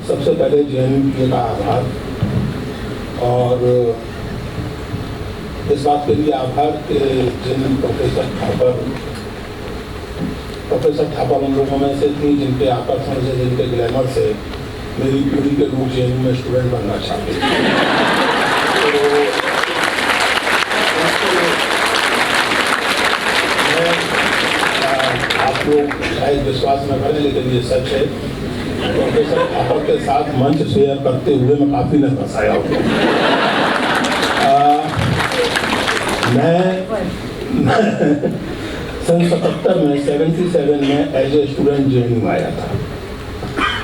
सबसे पहले जेएनयू का आभार, और इस बात के लिए आभार कि जिन प्रोफेसर थापर उन लोगों में से थी जिनके आकर्षण से, जिनके ग्लैमर से मेरी पीढ़ी के लोग जेएनयू में स्टूडेंट बनना चाहते थे। तो आप लोग शायद विश्वास न करें, लेकिन ये सच है। प्रोफेसर थापर के साथ मंच शेयर करते हुए मैं काफ़ी नर्वस आया हूँ। मैं सन 77 में एज ए स्टूडेंट जेएनयू आया था।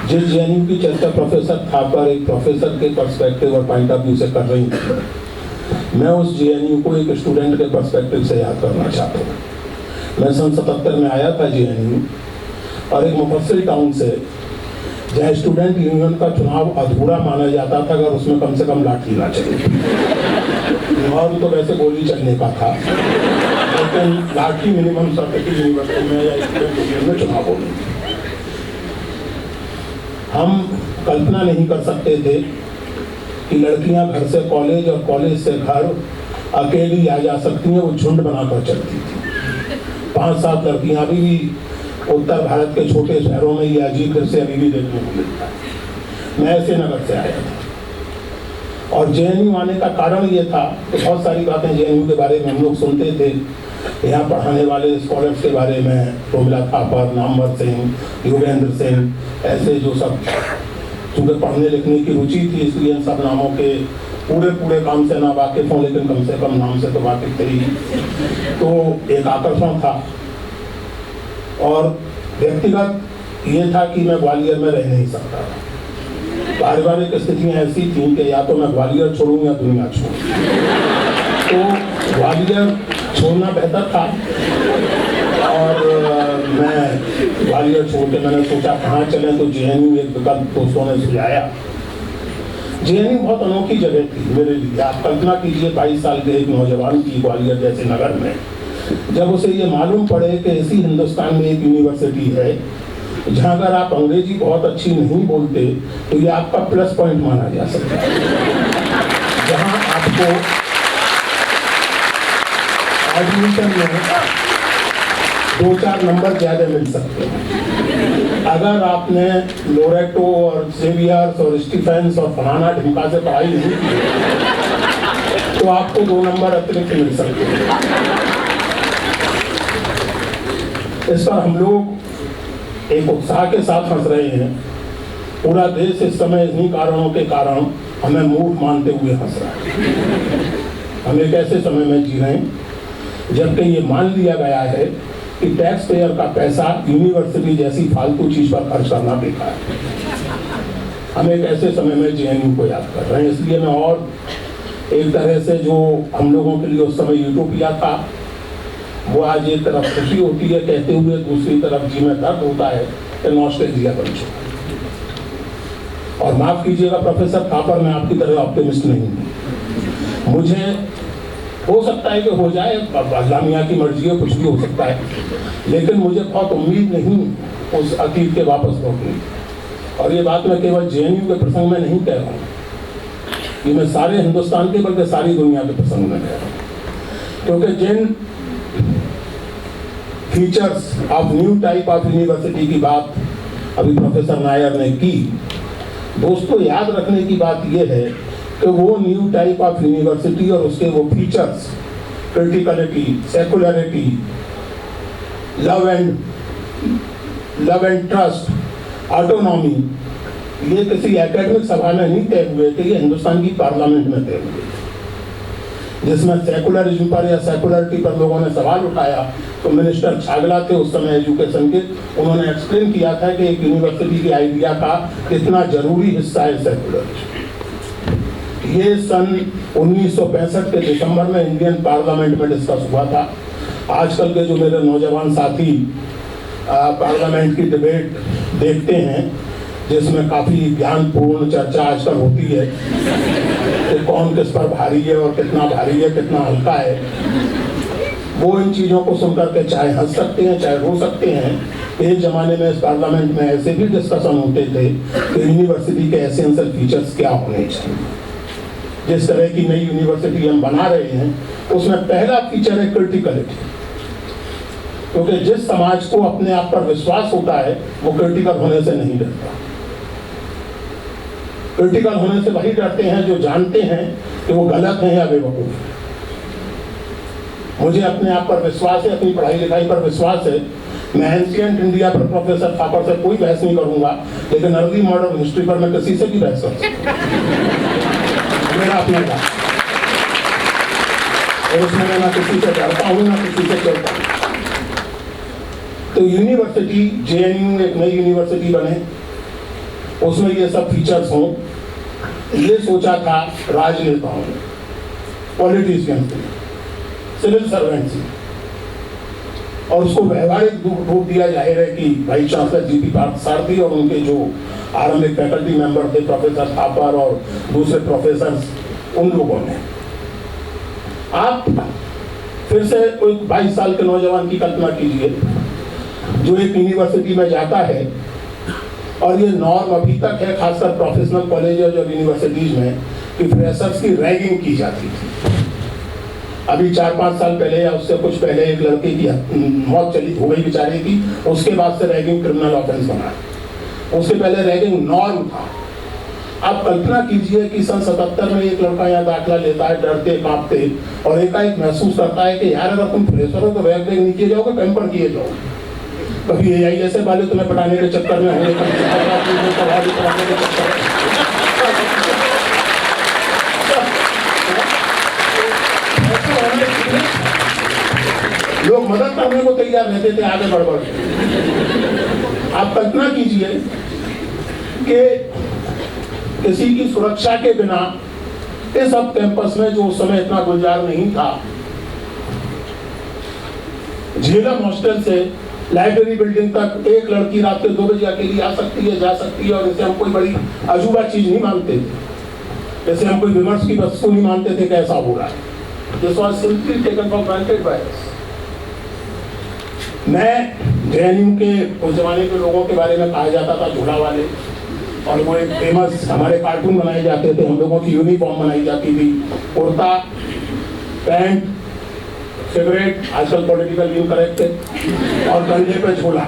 जिस जेएनयू की चर्चा प्रोफेसर थापर एक प्रोफेसर के पर्सपेक्टिव और पॉइंट ऑफ व्यू से कर रही थी, मैं उस जेएनयू को एक स्टूडेंट के पर्सपेक्टिव से याद करना चाहता हूँ। मैं सन 77 में आया था जेएनयू, और एक मुफस्सिल टाउन से, जहाँ स्टूडेंट यूनियन का चुनाव अधूरा माना जाता था अगर उसमें कम से कम लाठी ना चले। चुनाव तो वैसे गोली चलने का था, लेकिन लाठी मिनिमम सर्टिफिकेट यूनिवर्सिटी में या स्टूडेंट यूनियन में चुनाव होने। हम कल्पना नहीं कर सकते थे कि लड़कियां घर से कॉलेज और कॉलेज से घर अकेली आ जा सकती हैं। वो झुंड बनाकर चलती थी। 5-7 लड़कियां अभी भी उत्तर भारत के छोटे शहरों में ये अजीब दृश्य अभी भी देखने को मिलता है। मैं ऐसे नगर से आया था, और जेएनयू आने का कारण ये था कि बहुत सारी बातें जेएनयू के बारे में हम लोग सुनते थे। यहाँ पढ़ाने वाले स्कॉलर्स के बारे में, रोमिला थापर, नामवर सिंह, योगेंद्र सिंह, ऐसे जो सब, चूँकि पढ़ने लिखने की रुचि थी इसलिए इन सब नामों के पूरे काम से ना वाकिफ हों, लेकिन कम से कम नाम से तो वाकिफ थे ही। तो एक आकर्षण था, और व्यक्तिगत ये था कि मैं ग्वालियर में रह नहीं सकता था। पारिवारिक स्थितियाँ ऐसी थीं कि या तो मैं ग्वालियर छोड़ूं या दुनिया छोड़ूं। तो ग्वालियर छोड़ना बेहतर था, और मैं ग्वालियर छोड़ के मैंने सोचा कहाँ चलें, तो जेएनयू एक विकल्प दोस्तों ने सुझाया। जेएनयू बहुत अनोखी जगह थी मेरे लिए। आप कल्पना कीजिए 22 साल के एक नौजवान की ग्वालियर जैसे नगर में, जब उसे ये मालूम पड़े कि इसी हिंदुस्तान में एक यूनिवर्सिटी है जहाँ अगर आप अंग्रेजी बहुत अच्छी नहीं बोलते तो ये आपका प्लस पॉइंट माना जा सकता है, जहाँ आपको एडमिशन में 2-4 नंबर ज़्यादा मिल सकते हैं। अगर आपने लोरेटो और जेवियर्स और स्टीफेंस और फलाना ढिमका से पढ़ाई नहीं की तो आपको 2 नंबर अतिरिक्त मिल सकते हैं। इस पर हम लोग एक उत्साह के साथ हंस रहे हैं। पूरा देश इस समय इन्हीं कारणों के कारण हमें मूर्ख मानते हुए हंस रहा है। हम एक ऐसे समय में जी रहे हैं जबकि ये मान लिया गया है कि टैक्स पेयर का पैसा यूनिवर्सिटी जैसी फालतू चीज पर खर्च करना बेकार है। हम एक ऐसे समय में जेएनयू को याद कर रहे हैं। इसलिए मैं और एक तरह से जो हम लोगों के लिए उस समय यूटोपिया था, वो आज एक तरफ खुशी होती है कहते हुए, दूसरी तरफ जी में दर्द होता है कि नॉस्टैल्जिया बन चुका। और माफ कीजिएगा प्रोफेसर थापर, मैं आपकी तरह ऑप्टिमिस्ट नहीं हूँ। मुझे हो सकता है कि हो जाए, अल्लाह मियां की मर्जी है, कुछ भी हो सकता है, लेकिन मुझे बहुत उम्मीद नहीं उस अतीत के वापस लौटने की। और ये बात मैं केवल जेएनयू के प्रसंग में नहीं कह रहा हूँ, ये मैं सारे हिंदुस्तान के बल्कि सारी दुनिया के प्रसंग में कह रहा हूँ। क्योंकि जिन features of new type of university की बात अभी प्रोफेसर नायर ने की, दोस्तों याद रखने की बात यह है कि वो न्यू टाइप ऑफ यूनिवर्सिटी और उसके वो features, criticality, secularity, love and trust, autonomy, ये किसी एकेडमिक सभा में नहीं तय हुए थे, ये हिंदुस्तान की पार्लियामेंट में तय हुए, जिसमें सेकुलरिज्म पर या सेकुलरिटी पर लोगों ने सवाल उठाया। तो मिनिस्टर छागला थे उस समय एजुकेशन के, उन्होंने एक्सप्लेन किया था कि एक यूनिवर्सिटी के आइडिया का कितना जरूरी हिस्सा है सेकुलरिज्म। ये सन 1965 के दिसंबर में इंडियन पार्लियामेंट में डिस्कस हुआ था। आजकल के जो मेरे नौजवान साथी पार्लियामेंट की डिबेट देखते हैं, जिसमें काफ़ी ज्ञानपूर्ण चर्चा आजकल होती है कि कौन किस पर भारी है और कितना भारी है, कितना हल्का है, वो इन चीज़ों को सुनकर के चाहे हंस सकते हैं चाहे रो सकते हैं, एक जमाने में इस पार्लियामेंट में ऐसे भी डिस्कशन होते थे कि यूनिवर्सिटी के एसेंशियल फीचर्स क्या होने चाहिए। जिस तरह की नई यूनिवर्सिटी हम बना रहे हैं उसमें पहला फीचर है क्रिटिकलिटी, क्योंकि जिस समाज को अपने आप पर विश्वास होता है वो क्रिटिकल होने से नहीं डरता। क्रिटिकल होने से वही डरते हैं जो जानते हैं कि वो गलत है या बेवकूफ है। मुझे अपने आप पर विश्वास है, अपनी पढ़ाई लिखाई पर विश्वास है। मैं एंशिएंट इंडिया पर प्रोफेसर थापर से कोई बहस नहीं करूंगा, लेकिन अर्ली मॉडर्न हिस्ट्री पर मैं किसी से भी बहस कर सकता हूं। मेरा अपना था और उसमें मैं ना किसी से डरता हूं ना किसी से चलता हूं। तो यूनिवर्सिटी, जेएनयू एक नई यूनिवर्सिटी बने, उसमें ये सब फीचर्स हों, ये सोचा था राजनेताओं ने, पॉलिटिशियंस ने, सिविल सर्वेंट्स ने, और उसको व्यवहारिक रूप दिया। जाहिर है कि वाइस चांसलर जीपी पार्थसारथी और उनके जो आरंभिक फैकल्टी मेंबर थे प्रोफेसर थापर और दूसरे प्रोफेसर, उन लोगों ने। आप फिर से कोई 22 साल के नौजवान की कल्पना कीजिए जो एक यूनिवर्सिटी में जाता है, और ये नॉर्म अभी तक है खासकर प्रोफेशनल कॉलेज और यूनिवर्सिटीज में कि फ्रेशर्स की रैगिंग की जाती थी। अभी 4-5 साल पहले या उससे कुछ पहले एक लड़के की मौत हो गई बेचारे की, उसके बाद से रैगिंग क्रिमिनल ऑफेंस बना। उसके पहले रैगिंग नॉर्म था। आप कल्पना कीजिए कि सन 77 में एक लड़का यहाँ दाखिला लेता है डरते कांपते, और एकाएक महसूस करता है कि यार अगर तुम फ्रेशर हो तो रैग नहीं किए जाओगे, पैम्पर किए जाओगे। कभी AIS वाले तुम्हें पढ़ाने के चक्कर में होंगे, लोग मदद करने को तैयार रहते थे आगे बढ़ बढ़। आप कल्पना कीजिए कि किसी की सुरक्षा के बिना इस सब कैंपस में, जो उस समय इतना गुलजार नहीं था, झेलम हॉस्टल से लाइब्रेरी बिल्डिंग तक एक लड़की रात के 2 बजे अकेली आ सकती है, जा सकती है, और इसे हम कोई बड़ी अजूबा चीज नहीं मानते थे, जैसे हम कोई विमर्श की वस्तु नहीं मानते थे कि ऐसा हो रहा है। This was simply taken for granted by us. मैं जेएनयू के उस जमाने के लोगों के बारे में कहा जाता था झूला वाले, और वो एक फेमस हमारे कार्टून बनाए जाते थे, हम लोगों की यूनिफॉर्म बनाई जाती थी, कुर्ता पैंट सिगरेट, आजकल पॉलिटिकल इनकरेक्ट है, और कंधे पे झोला।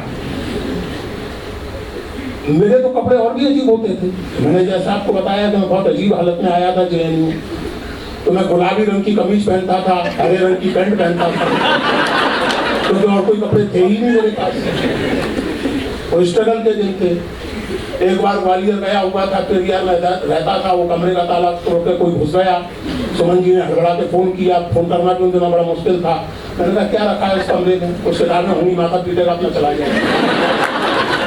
मेरे तो कपड़े और भी अजीब होते थे। मैंने जैसा आपको बताया कि मैं बहुत अजीब हालत में आया था जेएनयू, तो मैं गुलाबी रंग की कमीज पहनता था, हरे रंग की पैंट पहनता था, क्योंकि और कोई कपड़े थे ही नहीं मेरे पास। वो स्ट्रगल के दिन थे। एक बार ग्वालियर गया हुआ था, पेरियार में रहता था, वो कमरे का ताला तोड़ के कोई घुस गया। सुमन जी ने हड़बड़ा के फोन किया, फोन करना भी उन दिनों बड़ा मुश्किल था। मैंने कहा क्या रखा है इस कमरे में? उसके बाद में होंगी माता पीटेगा, अपना चला गया।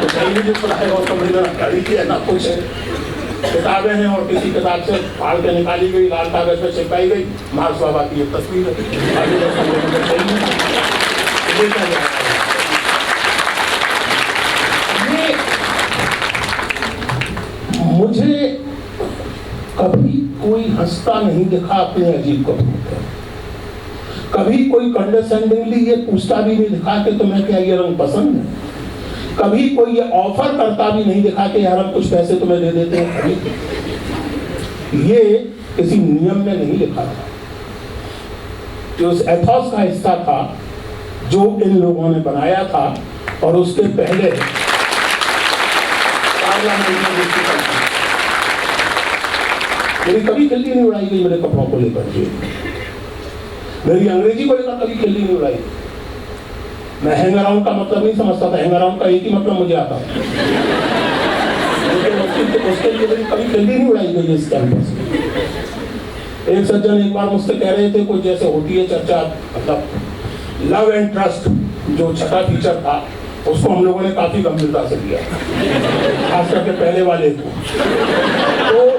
तो सही नहीं पता है, और कमरे में गाड़ी की है ना कुछ है, किताबें हैं, और किसी किताब से फाड़ के निकाली गई, लाल कागज पे चिपकाई गई, मार्क्स बाबा की एक तस्वीर है। मुझे कभी कोई हंसता नहीं दिखा अपने अजीब कपड़ों पर, कभी कोई कंडेसेंडिंगली ये पूछता भी नहीं दिखा कि तुम्हें क्या ये रंग पसंद है, कभी कोई ये ऑफर करता भी नहीं दिखा कि यार हम कुछ पैसे तुम्हें दे देते हैं। कभी ये किसी नियम में नहीं लिखा था, जो उस एथॉस का हिस्सा था जो इन लोगों ने बनाया था। और उसके पहले मेरी कभी खिल्ली नहीं उड़ाई गई मेरे कपड़ों को लेकर के, मेरी अंग्रेजी को लेकर कभी खिल्ली नहीं उड़ाई। मैं हैंग अराउंड का मतलब नहीं समझता था, हैंग अराउंड का एक ही मतलब मुझे आता था, उसके लिए मेरी कभी खिल्ली नहीं उड़ाई गई इस कैंपस में। एक सज्जन एक बार मुझसे कह रहे थे, कुछ जैसे होती है चर्चा, मतलब लव एंड ट्रस्ट जो छठा फीचर था, उसको हम लोगों ने काफी गंभीरता से लिया, खास करके पहले वाले को। तो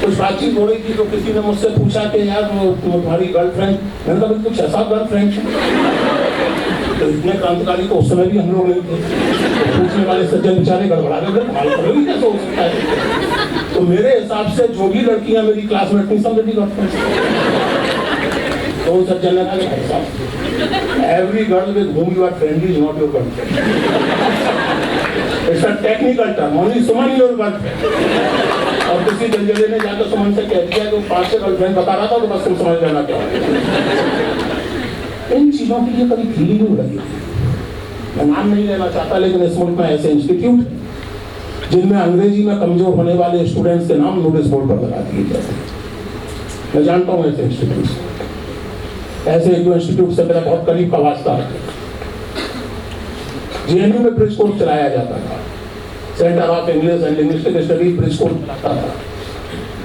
कुछ बातचीत हो रही थी, तो किसी ने मुझसे पूछा कि यार वो तुम्हारी गर्लफ्रेंड, मैंने कहा कुछ ऐसा गर्लफ्रेंड, तो इतने क्रांतिकारी तो उस समय भी हम लोग नहीं थे। तो पूछने वाले सज्जन बेचारे गड़बड़ा गए, करोगी कैसे हो सकता है? तो मेरे हिसाब से जो भी लड़कियां मेरी क्लासमेट नहीं, सब मेरी गर्लफ्रेंड। तो उन सज्जन ने कहा कि भाई साहब, every girl with whom you are friendly is not your girlfriend. It's a technical term. Only Suman is your girlfriend. और किसी जंजले ने जाकर सुमन से कह दिया कि वो 5 गर्लफ्रेंड बता रहा था, तो बस तुम समझ लेना क्या है। इन चीजों की ये कभी फीलिंग नहीं लगी। मैं नाम नहीं लेना चाहता, लेकिन इस मुल्क में ऐसे इंस्टीट्यूट जिनमें अंग्रेजी में कमजोर होने वाले स्टूडेंट्स के नाम नोटिस बोर्ड पर लगा दिए जाते हैं। मैं जानता हूँ ऐसे इंस्टीट्यूट, ऐसे एक इंस्टीट्यूट से मेरा बहुत करीब का वास्ता है। जेएनयू में ब्रिज कोर्स चलाया जाता था, centre of English and linguistic studies bridge course चलाता था।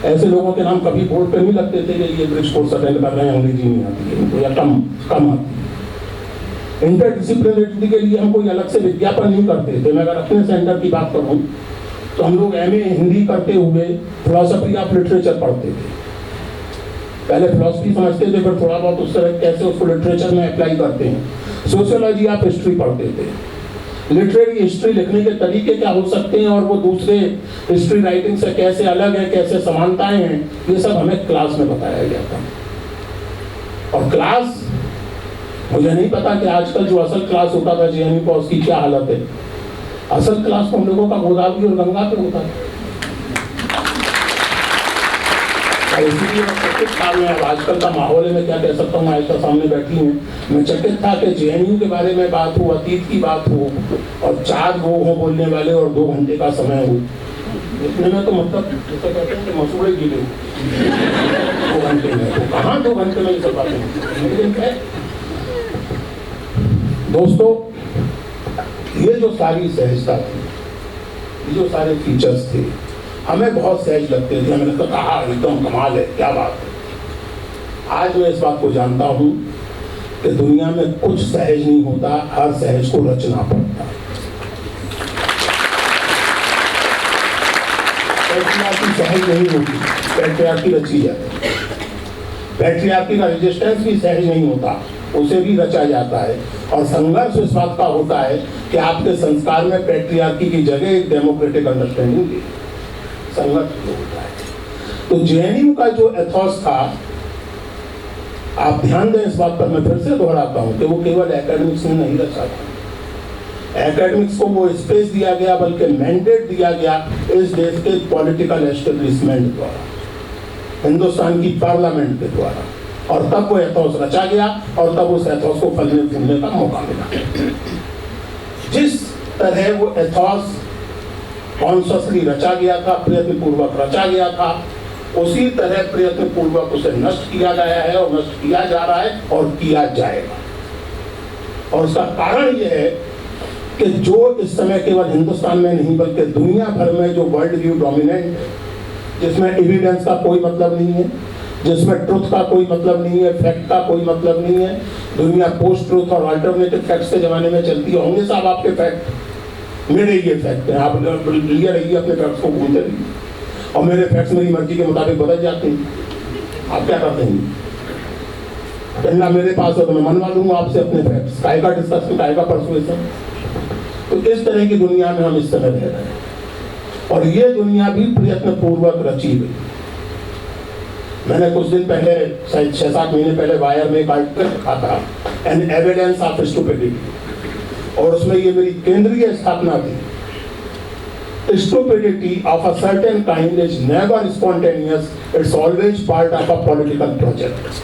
ऐसे लोगों के नाम कभी बोर्ड पे नहीं लगते थे कि ये ब्रिज कोर्स अटेंड कर रहे हैं, अंग्रेजी नहीं आती है या कम आती। इंटरडिसिप्लिनरिटी के लिए हम कोई अलग से विज्ञापन नहीं करते थे। मैं अगर अपने सेंटर की बात करूं तो हम लोग एमए हिंदी करते हुए फिलॉसफी ऑफ लिटरेचर पढ़ते थे। पहले फिलॉसफी समझते थे, फिर थोड़ा बहुत उस तरह कैसे उसको लिटरेचर में अप्लाई करते हैं। सोशियोलॉजी ऑफ हिस्ट्री पढ़ते थे। लिटरेरी हिस्ट्री लिखने के तरीके क्या हो सकते हैं और वो दूसरे हिस्ट्री राइटिंग से कैसे अलग है, कैसे समानताएं हैं, ये सब हमें क्लास में बताया गया था। और क्लास, मुझे नहीं पता कि आजकल जो असल क्लास होता था जेएनयू का, उसकी क्या हालत है। असल क्लास तो हम लोगों का गोदावरी और गंगा पे होता था। इसीलिए मैं चकित था, मैं आजकल का माहौल है, मैं क्या कह सकता हूँ, आयशा सामने बैठी हूँ, मैं चकित था कि जेएनयू के बारे में बात हो, अतीत की बात हो, और 4 लोग हो बोलने वाले और 2 घंटे का समय हो। इतने में तो मतलब जैसे कहते हैं कि मसूड़े गिले 2 घंटे में, तो कहाँ 2 घंटे में ये सब बातें। दोस्तों, ये जो सारी सहजता थी, ये जो सारे फीचर्स थे, हमें बहुत सहज लगते थे। हमें लगता था एकदम कमाल है, क्या बात है। आज मैं इस बात को जानता हूँ कि दुनिया में कुछ सहज नहीं होता, हर सहज को रचना पड़ता। पैट्रियार्की सहज नहीं होती, पैट्रियार्की रची जाती। पैट्रियार्की का रेजिस्टेंस भी सहज नहीं होता, उसे भी रचा जाता है। और संघर्ष इस बात का होता है कि आपके संस्कार में पैट्रियार्की की जगह एक डेमोक्रेटिक अंडरस्टैंडिंग है। संघर्ष होता है। तो जेएनयू का जो एथॉस था, आप ध्यान दें इस बात पर, मैं फिर से दोहराता हूं कि वो केवल एकेडमिक्स में नहीं रचा था। एकेडमिक्स को वो स्पेस दिया गया, बल्कि मैंडेट दिया गया इस देश के पॉलिटिकल एस्टेब्लिशमेंट द्वारा, हिंदुस्तान की पार्लियामेंट के द्वारा। और तब वो एथॉस रचा गया और तब उस एथॉस को फलने फूलने का मौका मिला। जिस तरह वो एथॉस कॉन्शियसली रचा गया था, प्रयत्न पूर्वक रचा गया था, उसी तरह प्रयत्न पूर्वक उसे नष्ट किया गया है और नष्ट किया जा रहा है और किया जाएगा। और उसका कारण यह है कि जो इस समय केवल हिंदुस्तान में नहीं बल्कि दुनिया भर में जो वर्ल्ड व्यू डोमिनेंट है, जिसमें एविडेंस का कोई मतलब नहीं है, जिसमें ट्रुथ का कोई मतलब नहीं है, फैक्ट का कोई मतलब नहीं है। दुनिया पोस्ट ट्रुथ और अल्टरनेटिव फैक्ट्स के जमाने में चलती है। होंगे साहब आपके फैक्ट, मेरे ये फैक्ट है, आप लिए रहिए अपने फैक्ट्स को भूलते रहिए, और मेरे फैक्ट्स मेरी मर्जी के मुताबिक बदल जाते हैं। आप क्या करते हैं, कहना मेरे पास है तो मैं मनवा लूंगा आपसे अपने फैक्ट्स, काय का डिस्कशन, काय का परसुएशन। तो इस तरह की दुनिया में हम इस समय रह रहे हैं, और ये दुनिया भी प्रयत्न पूर्वक रची गई। मैंने कुछ दिन पहले, शायद 6-7 महीने पहले, वायर में एक आर्टिकल लिखा था, एन एविडेंस ऑफ स्टुपिडिटी, और उसमें ये मेरी केंद्रीय स्थापना थी। Stupidity of a certain kind is never spontaneous, it's always part of a political project.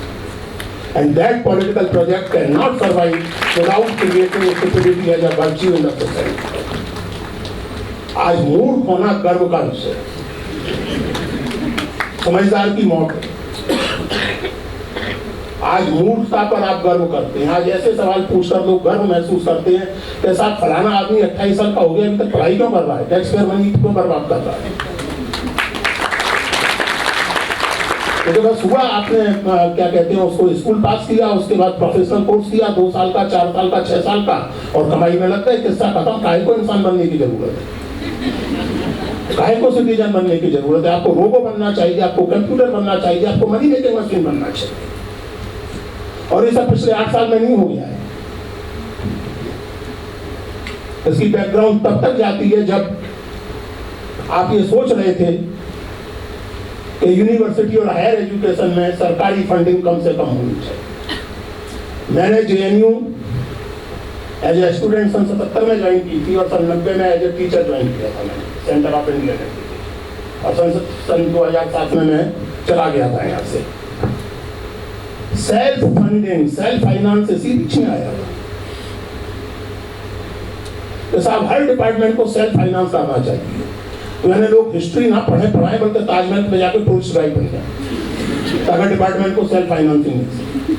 And that political project cannot survive without creating stupidity as a virtue in the society. आज मूर्ख होना गर्व का विषय, समझदार की मौत है। आज मूर्खता पर आप गर्व करते हैं। आज ऐसे सवाल पूछकर लोग गर्व महसूस करते हैं कि साहब फलाना आदमी 28 साल का हो गया, अभी तक पढ़ाई क्यों कर रहा है, टैक्स पेयर मनी क्यों बर्बाद कर रहा है। तो बस हुआ, आपने क्या कहते हैं उसको, स्कूल पास किया, उसके बाद प्रोफेशनल कोर्स किया, 2 साल का, 4 साल का, 6 साल का, और कमाई में लगता है, किस्सा खत्म। काहे को इंसान बनने की जरूरत है, काहे को सिटीजन बनने की जरूरत है। आपको रोबो बनना चाहिए, आपको कंप्यूटर बनना चाहिए, आपको मनी मेकिंग मशीन बनना चाहिए। और ये सब पिछले 8 साल में नहीं हो गया है। इसकी बैकग्राउंड तब तक जाती है जब आप ये सोच रहे थे कि यूनिवर्सिटी और हायर एजुकेशन में सरकारी फंडिंग कम से कम होनी चाहिए। मैंने JNU एज ए स्टूडेंट सन 77 में ज्वाइन की थी और सन 90 में एज ए टीचर ज्वाइन किया था मैंने सेंटर ऑफ इंडियन एजुकेशन, और सन 2007 में मैं चला गया था यहाँ से। सेल्फ फंडिंग, सेल्फ फाइनेंस इसी बीच में आया था। तो साहब हर डिपार्टमेंट को सेल्फ फाइनेंस करना चाहिए। तो मैंने लोग हिस्ट्री ना पढ़े पढ़ाए बल्कि ताजमहल में जाकर टूरिस्ट गाइड बन गया ताकि डिपार्टमेंट को सेल्फ फाइनेंसिंग मिल सके।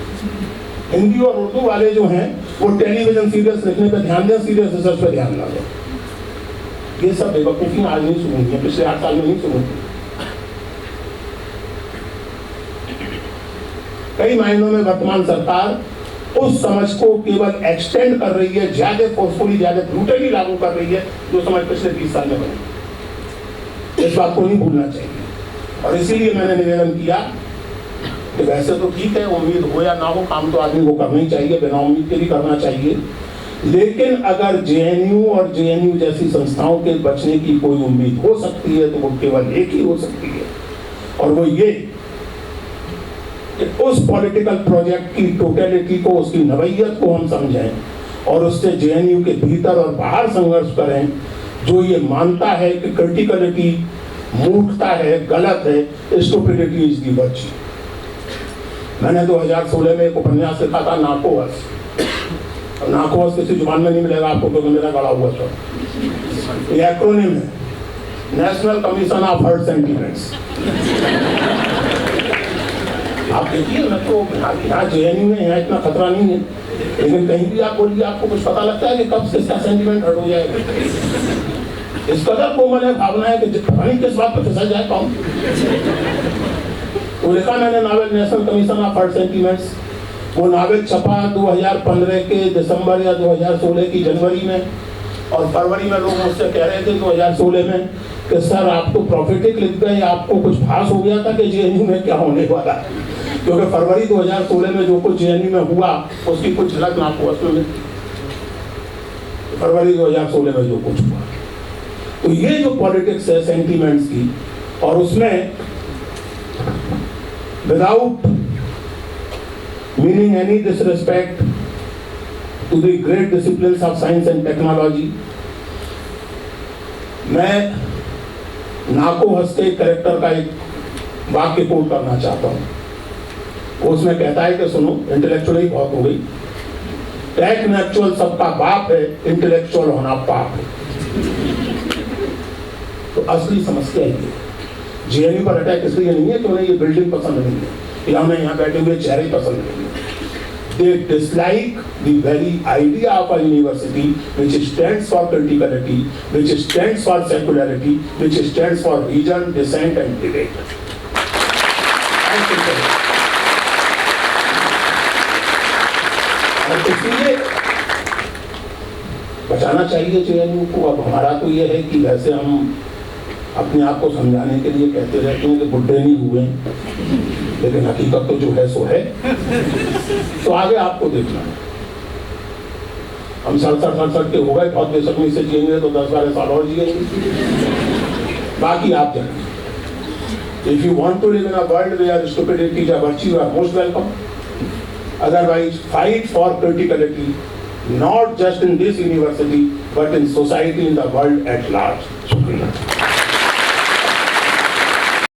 हिंदी और उर्दू वाले जो हैं वो टेलीविजन सीरियल्स लिखने पे ध्यान दें, सीरियस रिसर्च पे ध्यान ना दें। ये सब बेवकूफी आज नहीं सुनूंगी, पिछले 8 साल में नहीं सुनूंगी। कई मायनों में वर्तमान सरकार उस समझ को केवल एक्सटेंड कर रही है, ज्यादा फोर्सफुली, ज्यादा ब्रूटली लागू कर रही है जो समझ पिछले 30 साल में बनी। इस बात को नहीं भूलना चाहिए। और इसीलिए मैंने निवेदन किया कि वैसे तो ठीक है, उम्मीद हो या ना हो, काम तो आदमी को करना ही चाहिए, बिना उम्मीद के भी करना चाहिए। लेकिन अगर JNU और JNU जैसी संस्थाओं के बचने की कोई उम्मीद हो सकती है तो वो केवल एक ही हो सकती है, और वो ये कि उस पॉलिटिकल प्रोजेक्ट की टोटलिटी को, उसकी नवैयत को हम समझें और उससे JNU के भीतर और बाहर संघर्ष करें जो ये मानता है कि क्रिटिकलिटी मूर्खता है, गलत है, स्टुपिडिटी इज द वर्च्यू। मैंने 2016 में एक उपन्यास लिखा था, नाकोहस। नाकोहस किसी जुबान में नहीं मिलेगा आपको क्योंकि मेरा गड़ा हुआ शब्द, ये एक्रोनिम है, national commission of hurt sentiments. आप देखिए, मैं तो यहाँ JNU में यहाँ इतना खतरा नहीं है, लेकिन कहीं भी आप बोलिए आपको कुछ पता लगता है कि कब किसका सेंटिमेंट हर्ट हो जाएगा। इस कदर कोमल है भावना है कि पता नहीं किस बात पर फिसल जाए कौन। तो लिखा मैंने novel national commission of hurt sentiments. वो नावल छपा 2015 के दिसंबर या 2016 की जनवरी में, और फरवरी में लोग मुझसे कह रहे थे 2016 में कि सर आप तो प्रॉफिटिक लिख गए, आपको कुछ भास हो गया था कि JNU में क्या होने वाला है, क्योंकि फरवरी 2016 में जो कुछ JNU में हुआ उसकी कुछ झलक ना आपको उसमें मिली। फरवरी 2016 में जो कुछ हुआ, तो ये जो पॉलिटिक्स है सेंटिमेंट्स की, और उसमें without meaning any disrespect to the great disciplines of science and technology, मैं नाकोहस के कैरेक्टर का एक वाक्य कोट करना चाहता हूँ। वो उसमें कहता है कि सुनो, इंटेलेक्चुअल ही बहुत हो गई, टेक्नैक्चुअल सबका बाप है, इंटेलेक्चुअल होना पाप है। तो असली समस्या ये है। JNU पर अटैक इसलिए नहीं है कि उन्हें ये बिल्डिंग पसंद नहीं है या उन्हें यहाँ बैठे हुए चेहरे पसंद नहीं है। They dislike the very idea of a university which stands for criticality, which stands for secularity, which stands for reason, dissent and debate. और इसलिए बचाना चाहिए JNU को। अब हमारा तो ये है कि वैसे हम अपने आप को समझाने के लिए कहते रहते हैं कि बुढ़े नहीं हुए, लेकिन हकीकत तो जो है सो है। तो आगे आपको देखना है। हम 67 के हो गए, बहुत बेशर्मी से जिएंगे तो 10-12 साल और जिएंगे, बाकी आप जानेंगे। If you want to live in a world where stupidity is a virtue, you are most welcome. Otherwise, fight for criticality, not just in this university, but in society, in the world at large. शुक्रिया।